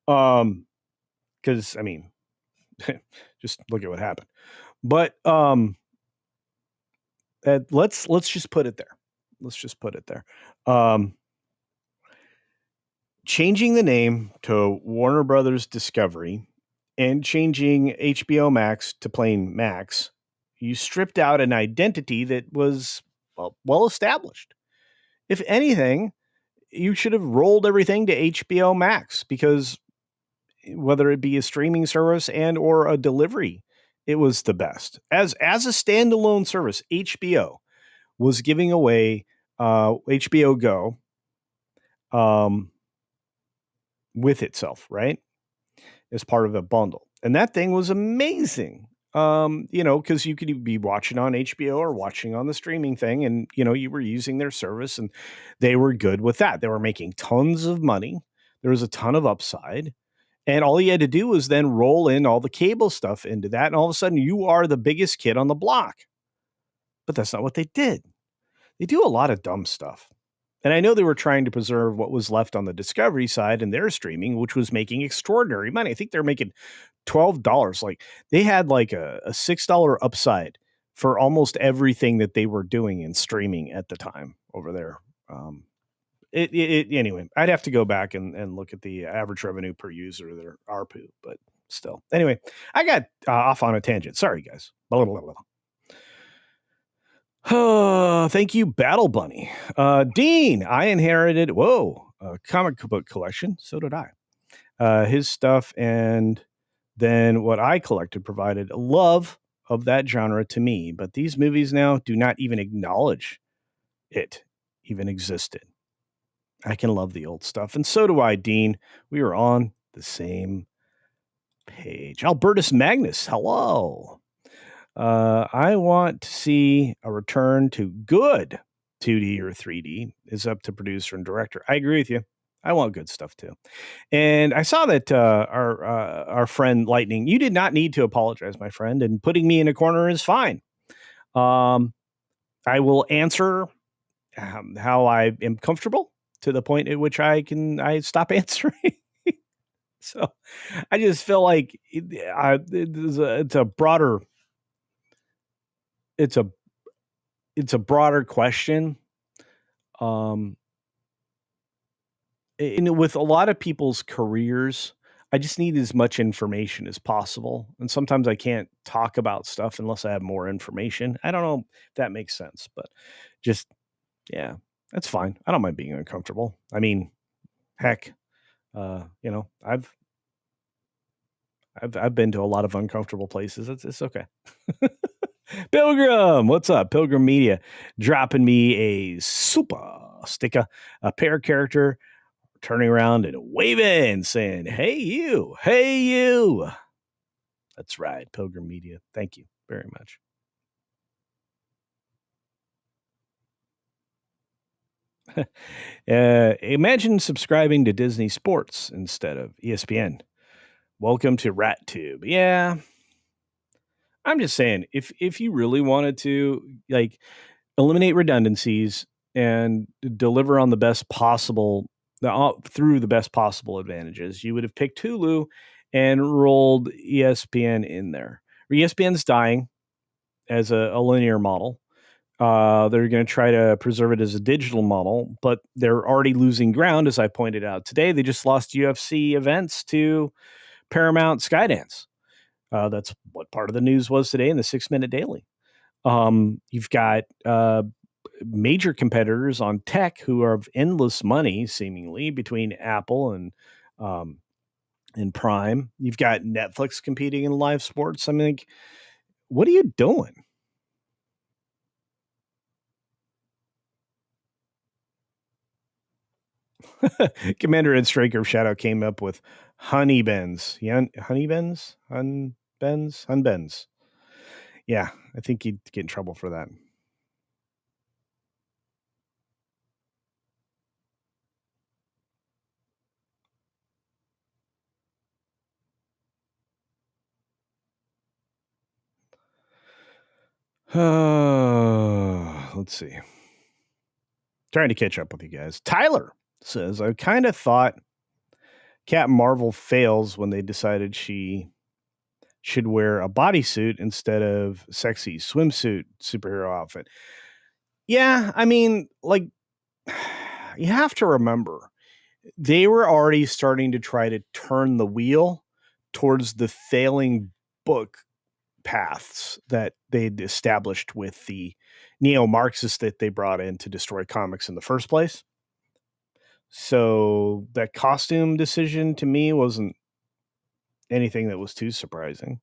Because I mean, just look at what happened. But let's just put it there. Let's just put it there. Changing the name to Warner Brothers Discovery and changing HBO Max to plain Max, you stripped out an identity that was well established. If anything, you should have rolled everything to HBO Max, because whether it be a streaming service and or a delivery, it was the best. As a standalone service, HBO was giving away HBO Go with itself, right? As part of a bundle. And that thing was amazing. Because you could be watching on HBO or watching on the streaming thing, and you were using their service, and they were good with that. They were making tons of money. There was a ton of upside. And all you had to do was then roll in all the cable stuff into that, and all of a sudden you are the biggest kid on the block. But that's not what they did. They do a lot of dumb stuff. And I know they were trying to preserve what was left on the Discovery side and their streaming, which was making extraordinary money. I think they're making $12. Like, they had like a $6 upside for almost everything that they were doing in streaming at the time over there. Anyway, I'd have to go back and look at the average revenue per user, their ARPU, but still. Anyway, I got off on a tangent. Sorry, guys. Blah, blah, blah, blah. Thank you, Battle Bunny. Dean, I inherited, a comic book collection. So did I. His stuff and then what I collected provided a love of that genre to me. But these movies now do not even acknowledge it even existed. I can love the old stuff. And so do I, Dean. We are on the same page. Albertus Magnus, hello. I want to see a return to good 2D or 3D. Is up to producer and director. I agree with you. I want good stuff too. And I saw that our friend Lightning, you did not need to apologize, my friend, and putting me in a corner is fine. I will answer how I am comfortable to the point at which I stop answering. So I just feel like it's a broader question. And with a lot of people's careers, I just need as much information as possible. And sometimes I can't talk about stuff unless I have more information. I don't know if that makes sense, but just, yeah, that's fine. I don't mind being uncomfortable. I mean, heck, I've been to a lot of uncomfortable places. It's okay. Pilgrim, what's up? Pilgrim Media dropping me a super sticker, a pair character turning around and waving, saying, hey, you. That's right, Pilgrim Media. Thank you very much. Imagine subscribing to Disney Sports instead of ESPN. Welcome to RatTube. Yeah. I'm just saying, if you really wanted to, like, eliminate redundancies and deliver on the best possible through the best possible advantages, you would have picked Hulu and rolled ESPN in there. ESPN's dying as a linear model. They're going to try to preserve it as a digital model, but they're already losing ground, as I pointed out today. They just lost UFC events to Paramount Skydance. That's what part of the news was today in the 6 Minute Daily. You've got major competitors on tech who are of endless money, seemingly, between Apple and Prime. You've got Netflix competing in live sports. I mean, like, what are you doing? Commander Ed Straker of Shadow came up with honey bens. Honey bens? Hunbens. Yeah, I think he'd get in trouble for that. Let's see. Trying to catch up with you guys. Tyler says, I kind of thought Captain Marvel fails when they decided she should wear a bodysuit instead of sexy swimsuit superhero outfit. Yeah, I mean, like, you have to remember, they were already starting to try to turn the wheel towards the failing book paths that they'd established with the neo-Marxists that they brought in to destroy comics in the first place. So that costume decision to me wasn't anything that was too surprising.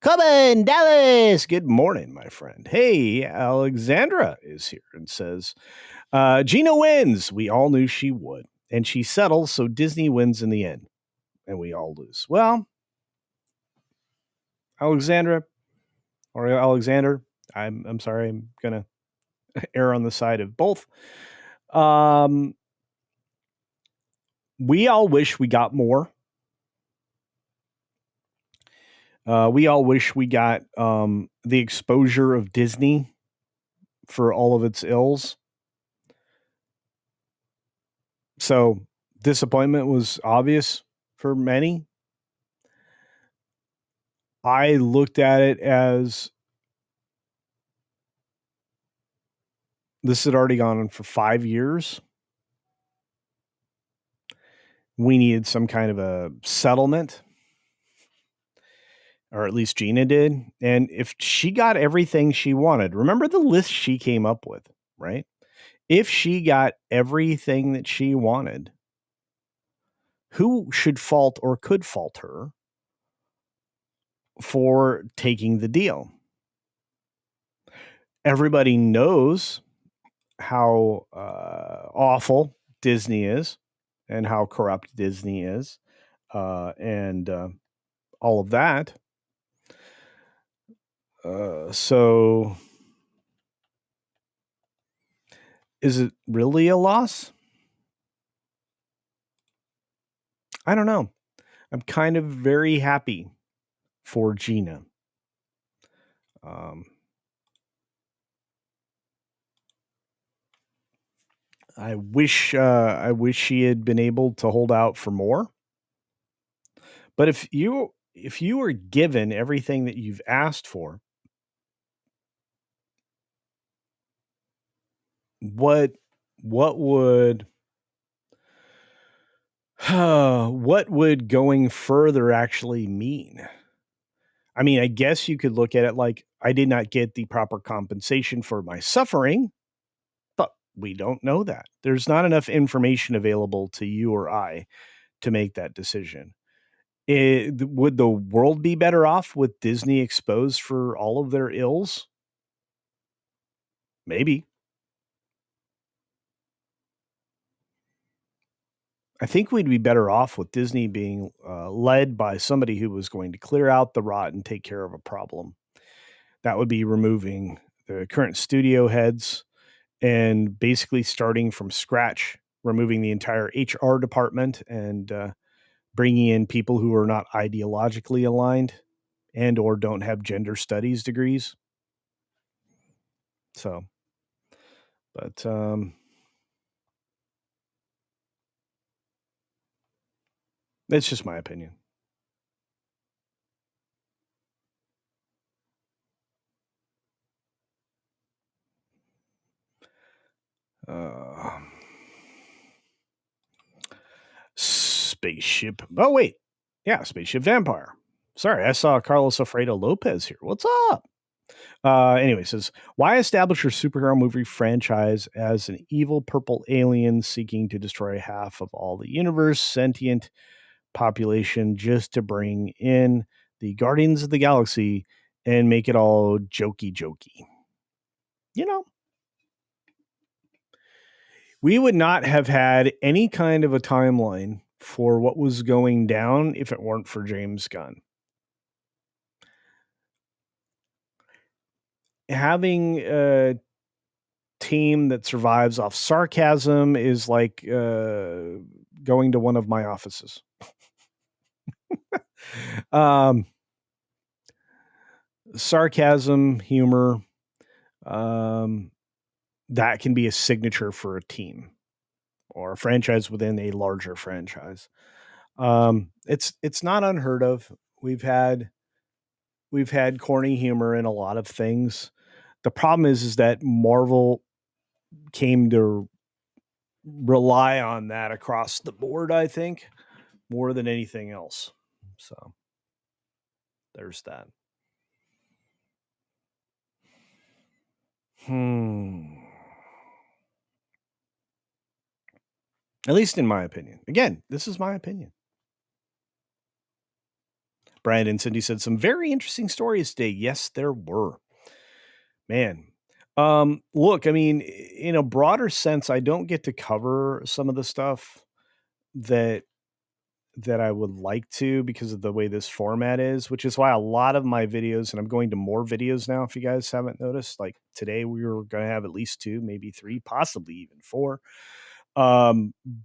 Come Dallas. Good morning, my friend. Hey, Alexandra is here and says, Gina wins. We all knew she would. And she settles, so Disney wins in the end. And we all lose. Well, Alexandra or Alexander, I'm sorry, I'm gonna err on the side of both. We all wish we got more. We all wish we got the exposure of Disney for all of its ills. So disappointment was obvious for many. I looked at it as this had already gone on for 5 years. We needed some kind of a settlement, or at least Gina did. And if she got everything she wanted, remember the list she came up with, right? If she got everything that she wanted, who should fault or could fault her for taking the deal? Everybody knows how awful Disney is and how corrupt Disney is, and all of that. So is it really a loss? I don't know. I'm kind of very happy for Gina. I wish she had been able to hold out for more. But if you were given everything that you've asked for, what would what would going further actually mean? I mean, I guess you could look at it like I did not get the proper compensation for my suffering, but we don't know that. There's not enough information available to you or I to make that decision. Would the world be better off with Disney exposed for all of their ills? Maybe. I think we'd be better off with Disney being led by somebody who was going to clear out the rot and take care of a problem. That would be removing the current studio heads and basically starting from scratch, removing the entire HR department and bringing in people who are not ideologically aligned and or don't have gender studies degrees. So, but that's just my opinion. Spaceship. Oh, wait. Yeah, Spaceship Vampire. Sorry, I saw Carlos Alfredo Lopez here. What's up? Anyway, says, why establish your superhero movie franchise as an evil purple alien seeking to destroy half of all the universe sentient population just to bring in the Guardians of the Galaxy and make it all jokey? You know, we would not have had any kind of a timeline for what was going down if it weren't for James Gunn. Having a team that survives off sarcasm is like going to one of my offices. sarcasm, humor, that can be a signature for a team or a franchise within a larger franchise. It's not unheard of. We've had corny humor in a lot of things. The problem is that Marvel came to rely on that across the board, I think, more than anything else. So there's that. At least in my opinion. Again, this is my opinion. Brian and Cindy said some very interesting stories today. Yes, there were. Man. Look, I mean, in a broader sense, I don't get to cover some of the stuff that I would like to because of the way this format is, which is why a lot of my videos, and I'm going to more videos now, if you guys haven't noticed, like today we were going to have at least 2, maybe 3, possibly even 4.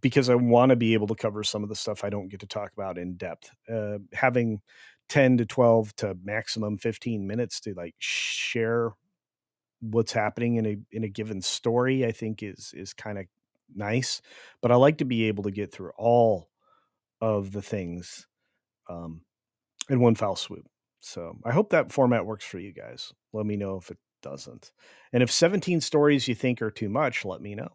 Because I want to be able to cover some of the stuff I don't get to talk about in depth. Having 10 to 12 to maximum 15 minutes to like share what's happening in a given story, I think is kind of nice. But I like to be able to get through all of the things in one foul swoop. So I hope that format works for you guys. Let me know if it doesn't. And if 17 stories you think are too much, let me know.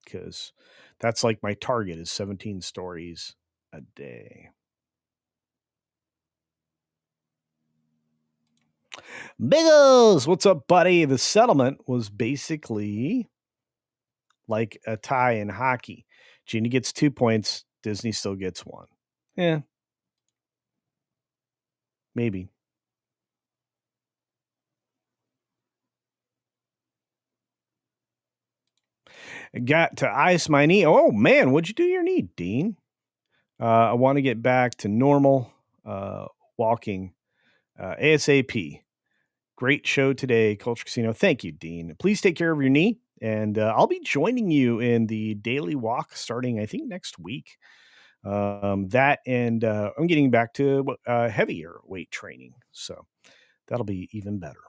Because that's like my target is 17 stories a day. Biggles, what's up, buddy? The settlement was basically like a tie in hockey. Genie gets 2 points, Disney still gets 1. Yeah. Maybe. Got to ice my knee. Oh, man, what'd you do to your knee, Dean? I want to get back to normal walking ASAP. Great show today, Culture Casino. Thank you, Dean. Please take care of your knee. And I'll be joining you in the daily walk starting, I think, next week. That and I'm getting back to heavier weight training. So that'll be even better.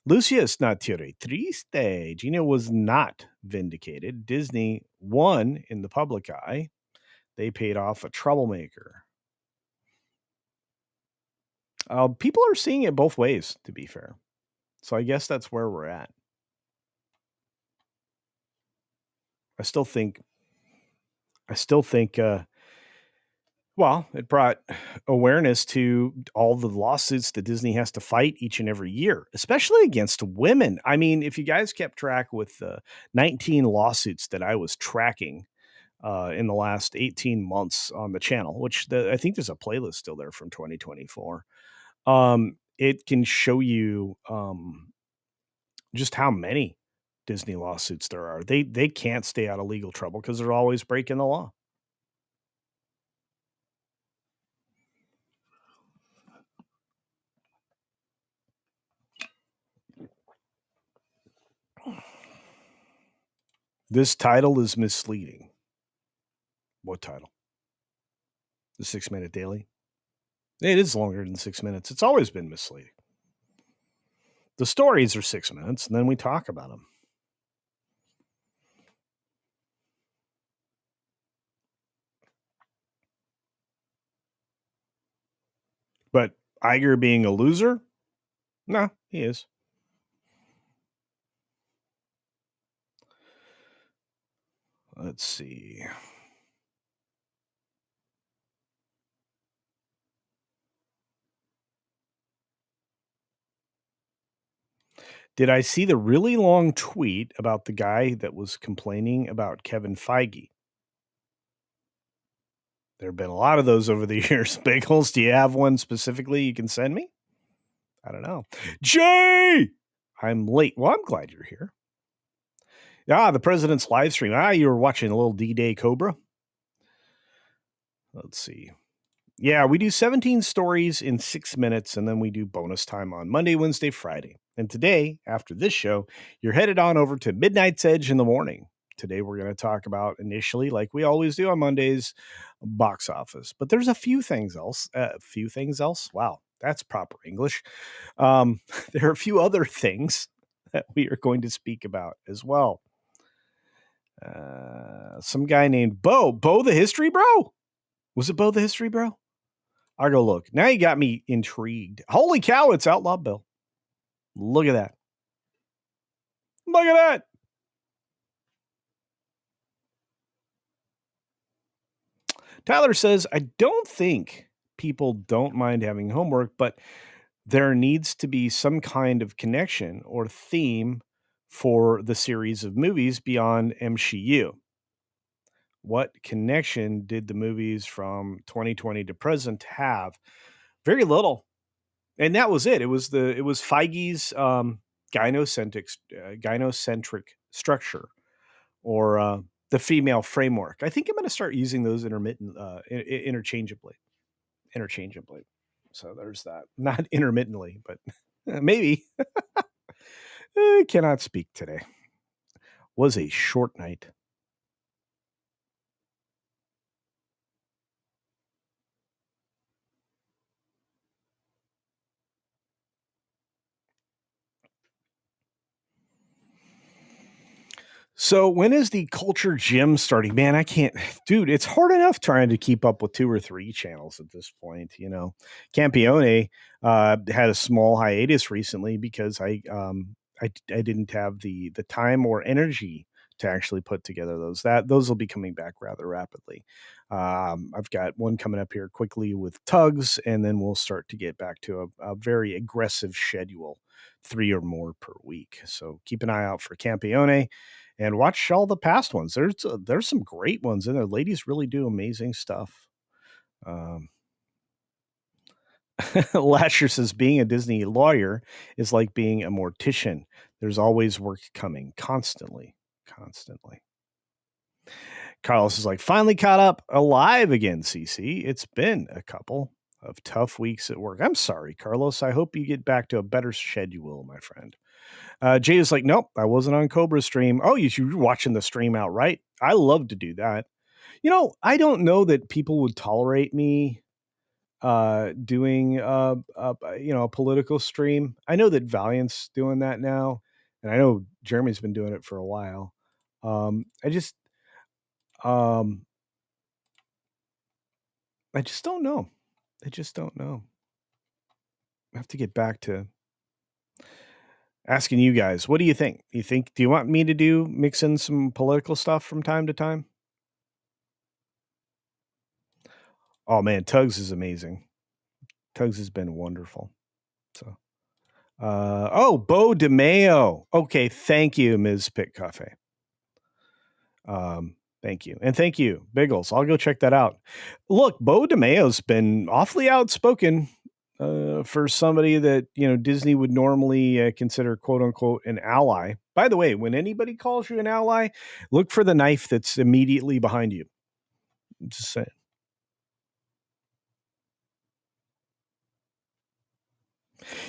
Lucius Natire Triste. Gina was not vindicated. Disney won in the public eye. They paid off a troublemaker. People are seeing it both ways, to be fair. So I guess that's where we're at. I still think well, it brought awareness to all the lawsuits that Disney has to fight each and every year, especially against women. I mean, if you guys kept track with the 19 lawsuits that I was tracking in the last 18 months on the channel, which I think there's a playlist still there from 2024. It can show you just how many Disney lawsuits there are. They can't stay out of legal trouble because they're always breaking the law. This title is misleading. What title? The 6 Minute Daily? It is longer than 6 minutes. It's always been misleading. The stories are 6 minutes, and then we talk about them. But Iger being a loser? No, he is. Let's see. Did I see the really long tweet about the guy that was complaining about Kevin Feige? There have been a lot of those over the years. Bagels, do you have one specifically you can send me? I don't know. Jay! I'm late. Well, I'm glad you're here. The president's live stream. You were watching a little D-Day Cobra. Let's see. Yeah, we do 17 stories in 6 minutes, and then we do bonus time on Monday, Wednesday, Friday. And today, after this show, you're headed on over to Midnight's Edge in the morning. Today, we're going to talk about initially, like we always do on Mondays, box office. But there's a few things else. Wow, That's proper English. There are a few other things that we are going to speak about as well. Some guy named Bo the History Bro. Was it Bo the History Bro? I'll go look. Now you got me intrigued. Holy cow, it's Outlaw Bill. Look at that. Look at that. Tyler says, I don't think people don't mind having homework, but there needs to be some kind of connection or theme for the series of movies beyond MCU. What connection did the movies from 2020 to present have? Very little. And that was it. It was Feige's gynocentric structure, or the female framework. I think I'm going to start using those interchangeably. So there's that. Not intermittently, but maybe. I cannot speak today. Was a short night. So when is the Culture Gym starting? Man, I can't, dude. It's hard enough trying to keep up with 2 or 3 channels at this point. Campione had a small hiatus recently because I didn't have the time or energy to actually put together those will be coming back rather rapidly. I've got one coming up here quickly with Tugs, and then we'll start to get back to a very aggressive schedule, 3 or more per week. So keep an eye out for Campione. And watch all the past ones. There's some great ones in there. Ladies really do amazing stuff. Lasher says being a Disney lawyer is like being a mortician. There's always work coming, constantly. Carlos is like, finally caught up alive again, CC. It's been a couple of tough weeks at work. I'm sorry, Carlos. I hope you get back to a better schedule, my friend. Jay is like, nope, I wasn't on Cobra's stream. Oh, you're watching the stream outright. I love to do that. I don't know that people would tolerate me doing a political stream. I know that Valiant's doing that now, and I know Jeremy's been doing it for a while. I just don't know. I have to get back to asking you guys, what do you think? Do you want me to mix in some political stuff from time to time? Oh man, Tugs is amazing. Tugs has been wonderful. So, Bo DeMayo. Okay, thank you, Ms. Pit Cafe. Thank you, and thank you, Biggles. I'll go check that out. Look, Bo DeMayo's been awfully outspoken for somebody that Disney would normally consider "quote unquote" an ally. By the way, when anybody calls you an ally, look for the knife that's immediately behind you. I'm just saying.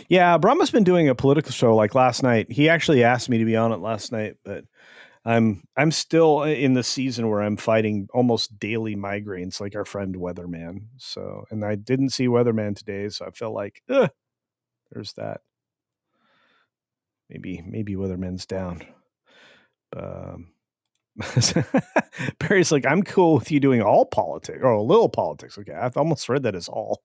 Yeah, Brahma's been doing a political show like last night. He actually asked me to be on it last night, but I'm still in the season where I'm fighting almost daily migraines like our friend Weatherman. So, and I didn't see Weatherman today, so I felt like, there's that. Maybe Weatherman's down. Barry's like, I'm cool with you doing all politics or a little politics. Okay, I've almost read that as all.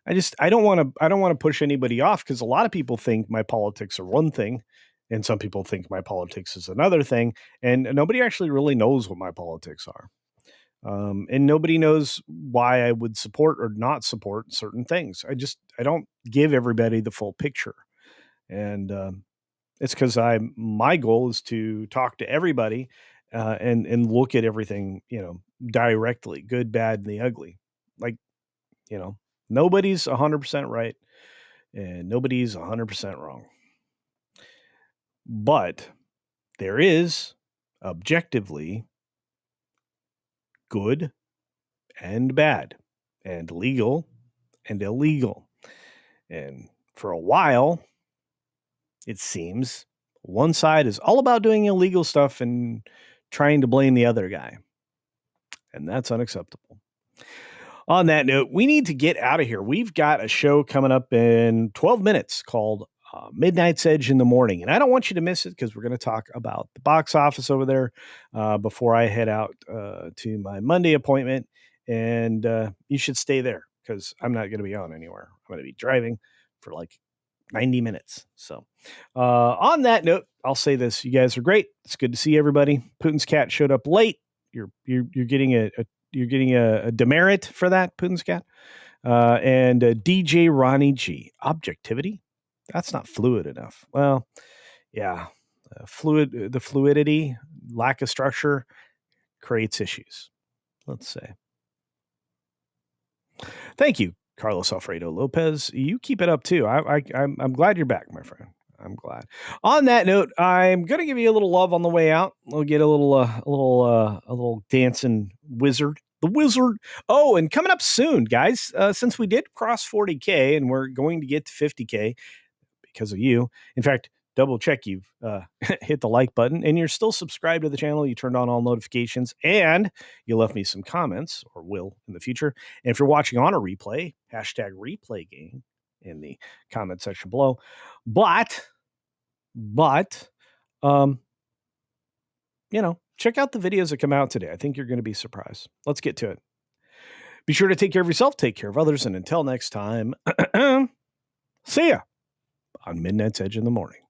I don't want to push anybody off because a lot of people think my politics are one thing, and some people think my politics is another thing, and nobody actually really knows what my politics are. And nobody knows why I would support or not support certain things. I don't give everybody the full picture, and it's because my goal is to talk to everybody and look at everything directly, good, bad, and the ugly. Like nobody's 100% right, and nobody's 100% wrong. But there is objectively good and bad, and legal and illegal. And for a while, it seems one side is all about doing illegal stuff and trying to blame the other guy. And that's unacceptable. On that note, we need to get out of here. We've got a show coming up in 12 minutes called Midnight's Edge in the Morning. And I don't want you to miss it because we're going to talk about the box office over there before I head out to my Monday appointment. And you should stay there because I'm not going to be on anywhere. I'm going to be driving for like 90 minutes. So on that note, I'll say this. You guys are great. It's good to see everybody. Putin's cat showed up late. You're getting a demerit for that, Putin's cat. And DJ Ronnie G. Objectivity? That's not fluid enough. Well, yeah. The fluidity, lack of structure creates issues, let's say. Thank you, Carlos Alfredo Lopez. You keep it up too. I'm glad you're back, my friend. I'm glad. On that note, I'm going to give you a little love on the way out. We'll get a little dancing wizard. The wizard. Oh, and coming up soon, guys, since we did cross 40K and we're going to get to 50K because of you. In fact, double check you've hit the like button and you're still subscribed to the channel. You turned on all notifications and you left me some comments, or will in the future. And if you're watching on a replay, #replay game in the comment section below. But check out the videos that come out today. I think you're going to be surprised. Let's get to it. Be sure to take care of yourself, take care of others, and until next time, see ya on Midnight's Edge in the Morning.